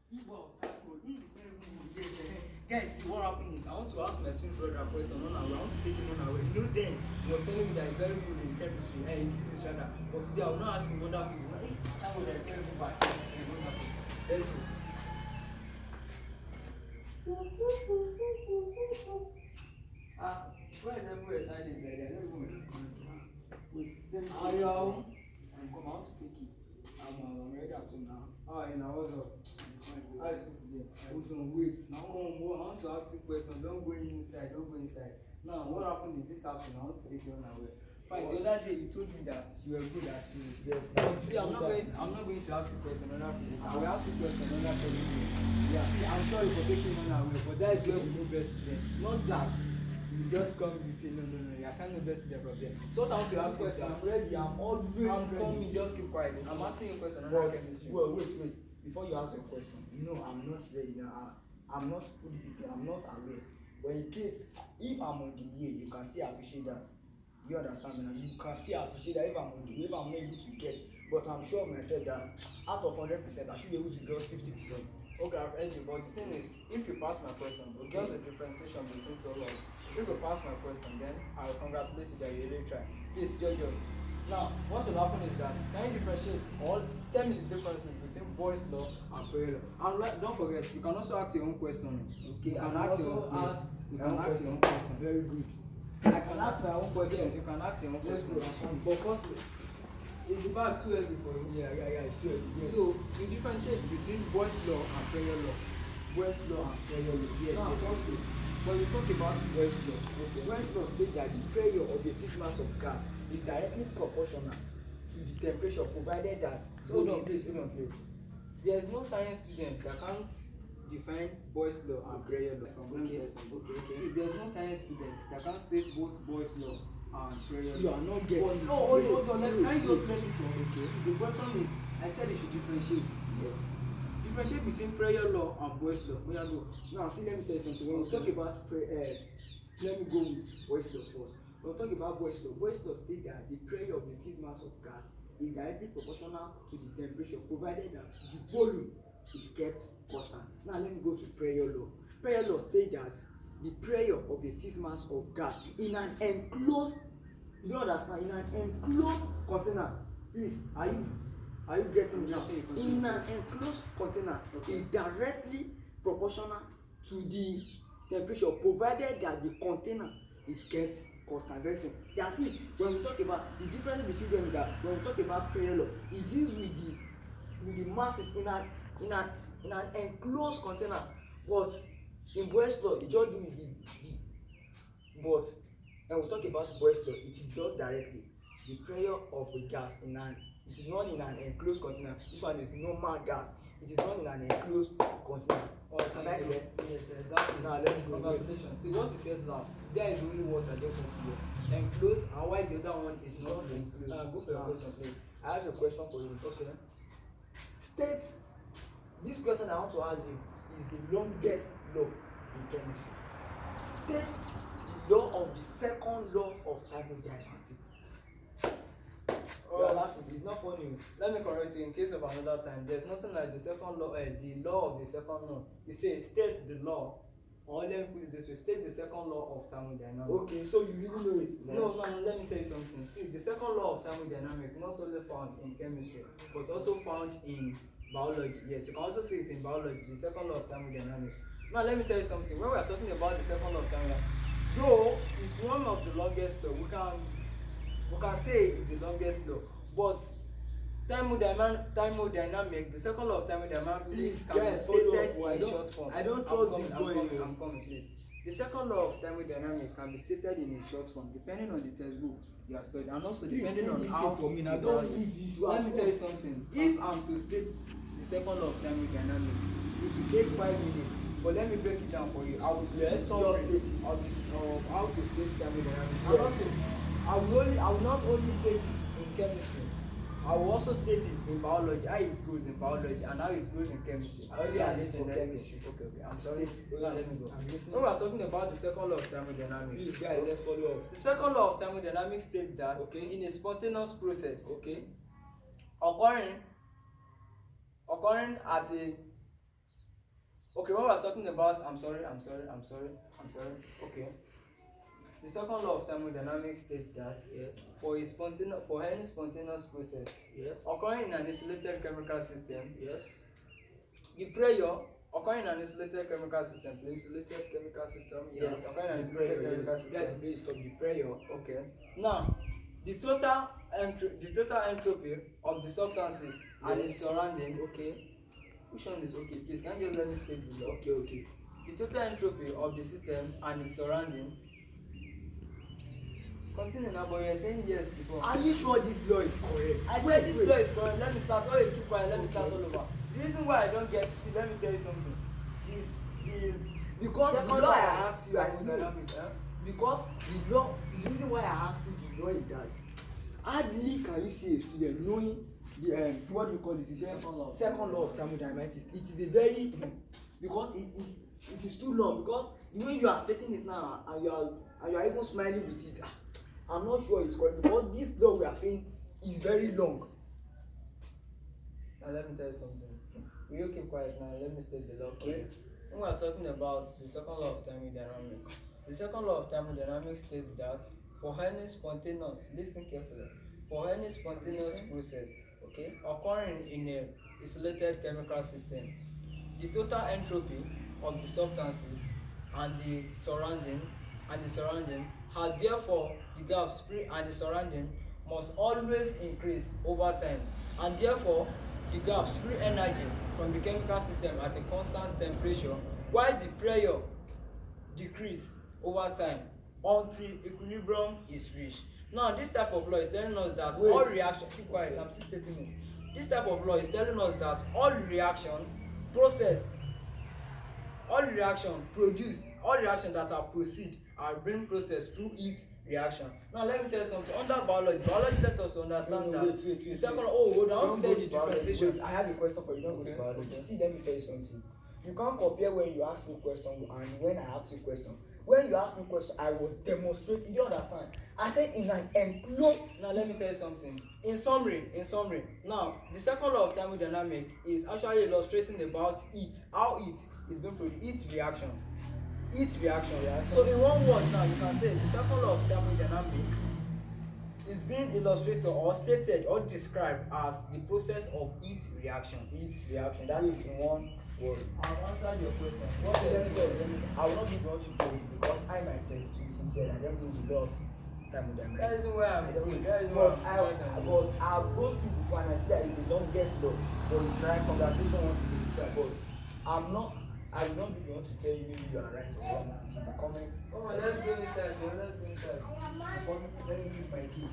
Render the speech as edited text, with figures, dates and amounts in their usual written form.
Guys, see what happened is I want to ask my twin brother a question on our way. I want to take him on our way. You know, then he was telling me that he's very good in chemistry and in physics rather. But today I will not ask him other physics. Thank God I tell him back. Let's go. Why is everywhere silent like that? I don't even listen. Wait, let me come out to take it. I'm ready at home now. Alright, now what's up? How is it today? Hold on, wait. Now, I want to ask you a question. Don't go inside. Now, what happened is this afternoon? I want to take you on our way. Fine. The other day you told me that you were good at physics. Yes. But today I'm not going to ask you a question on that physics. I will ask you a question on that physics. Yeah. See, I'm sorry for taking you on our way, but that is where we know best students. Not that you just come, you say no. I can't know best student from there. So what I want to ask you, I'm ready. I'm always ready. Coming. Just keep quiet. I'm asking you a question on that chemistry. Well, wait. Before you ask your question, you know I'm not ready now. I'm not fully prepared. I'm not aware. But in case, if I'm on the way, you can still appreciate that. You understand me now? You can still appreciate that if I'm on the way, if I'm not able to get. But I'm sure of myself that out of 100%, I should be able to get 50%. Okay, I've heard you, but the thing is, if you pass my question, just the differentiation between two of us. If you pass my question, then I will congratulate you that you really try. Please judge us. Now, what will happen is that can you differentiate or tell me the differences between Boyle's law and Pareto law? And don't forget, you can also ask your own question. Okay, you can ask your own question. Very good. I can ask my own question. Yes, you can ask your own question. But first, is the bag too heavy for you? Yeah, it's too heavy. Yes. So, you differentiate between Boyle's law and Pareto law. Boyle's law and Pareto law. Yes. Now, okay. When you talk about Boyle's law, Boyle's law states that the pressure of a fixed mass of gas is directly proportional to the temperature provided that. So hold on, please. There is no science student that can't define Boyle's law and Pareto law. Okay. See, there is no science student that can't state both Boyle's law and Pareto law. You are not getting it. Hold on. Can you just let me talk? Okay. See, the question is, I said you should differentiate. Yes. Differentiate between Pareto law and Boyle's law. Where I go? Now, see, let me tell you something. When we talk about let me go with Boyle's law first. When we talk about Boyle's law states that the pressure of the fixed mass of gas is directly proportional to the temperature provided that the volume is kept constant. Now let me go to Pareto law. Pareto law states that the pressure of a fixed mass of gas in an enclosed, you don't understand, in an enclosed container. Please, are you getting it now? In an enclosed container is directly proportional to the temperature provided that the container is kept constant. Very simple. That is, when we talk about the difference between them, is that when we talk about Pareto law, it deals with the masses in an enclosed container. But in Boyle's law, it just deals with the but when we talk about Boyle's law, it is just directly the pressure of a gas it is not in an enclosed container. This one is normal gas. It is not in an enclosed container. Yes, exactly. Now let's go. Congratulations. See what you said last. There is only words I just want to hear. Enclosed, and why the other one is not enclosed. Go for your question, please. I have a question for you. Okay. State this question I want to ask you is the longest law in chemistry. State the law of the second law of thermodynamics. It's not funny. Let me correct you in case of another time. There's nothing like the second law, the law of the second law. You say state the law, or let me put it this way, state the second law of thermodynamics. Okay, so you really know it. No, let me tell you something. See, the second law of thermodynamics not only found in chemistry, but also found in biology. Yes, you can also see it in biology, the second law of thermodynamics. Now let me tell you something. When we are talking about the second law of thermodynamics, though it's one of the longest law, we can say it's the longest law, but thermodynamics, the second law of thermodynamics can be stated in short form. I don't trust this boy. I'm coming, please. The second law of thermodynamics can be stated in a short form depending on the textbook you are studying, and also depending on how for me now. Let me tell you something. If I'm to state the second law of thermodynamics, it will take 5 minutes. But let me break it down for you. I will state summary of how to state thermodynamics. And also, I will not only state it in chemistry, I will also state it in biology, how it goes in biology and how it goes in chemistry. I only asked for chemistry. Okay. I'm sorry. Now let me go. When we are talking about the second law of thermodynamics, please guys, let's follow up. The second law of thermodynamics states that in a spontaneous process, occurring at a Okay, what we're talking about, I'm sorry. Okay. The second law of thermodynamics states that Yes. for any spontaneous process Yes. occurring in an isolated chemical system, Yes. the pressure occurring in an isolated chemical system, please. Isolated chemical system. Yes, occurring in an isolated chemical system. Let me stop the pressure. Okay. Now, the total entropy of the substances and its surrounding. Okay. Which one is okay? Please, can you just let me state the law? Okay. The total entropy of the system and its surrounding. Continue now, but you were saying yes before. Are you sure this law is correct? I said this law is correct. Let me start. Oh, you keep quiet. Let me start all over. The reason why I don't get, see, let me tell you something. Because the law I asked you, I know. Eh? Because the reason why I asked you the law is that hardly can you see a student knowing the what do you call it? Second law of thermodynamics. It is a very because it is too long, because the way you are stating it now and you are even smiling with it, I'm not sure it's correct, because this law we are saying is very long. Now let me tell you something. Will you keep quiet now? Let me state the law. Okay. When we are talking about the second law of thermodynamics, the second law of thermodynamics states that for any spontaneous, listen carefully, for any spontaneous process, okay, occurring in a isolated chemical system, the total entropy of the substances and the surrounding are therefore the gaps free and the surrounding must always increase over time, and therefore the gaps free energy from the chemical system at a constant temperature, while the pressure decrease over time until equilibrium is reached. Now this type of law is telling us that all reaction, keep quiet, I'm still stating it. This type of law is telling us that all reaction that are proceed are being processed through its reaction. Now let me tell you something. Under biology let us understand that wait, the second hold on, I want to tell you the differentiation. Wait, I have a question for you. Don't go to biology. Okay. See, let me tell you something. You can't compare when you ask me question and when I ask you question. When you ask me question, I was demonstrating. You understand? I said in an enclosed. Now let me tell you something. In summary, now the second law of thermodynamics is actually illustrating about how heat is being produced, heat reaction. So in one word now, you can say the second law of thermodynamics is being illustrated or stated or described as the process of heat reaction. That is in one word. I've answered your question. I will not be going to judge you, because I myself, to be sincere, I don't know the law of thermodynamics. That is where I'm going. But I've gone through before and I see that it's the longest law. But you try, congratulations once again, you try. But I will not be the one to tell you maybe you are right or wrong. It's in the comments. Come on, let's go inside. Let me give my key.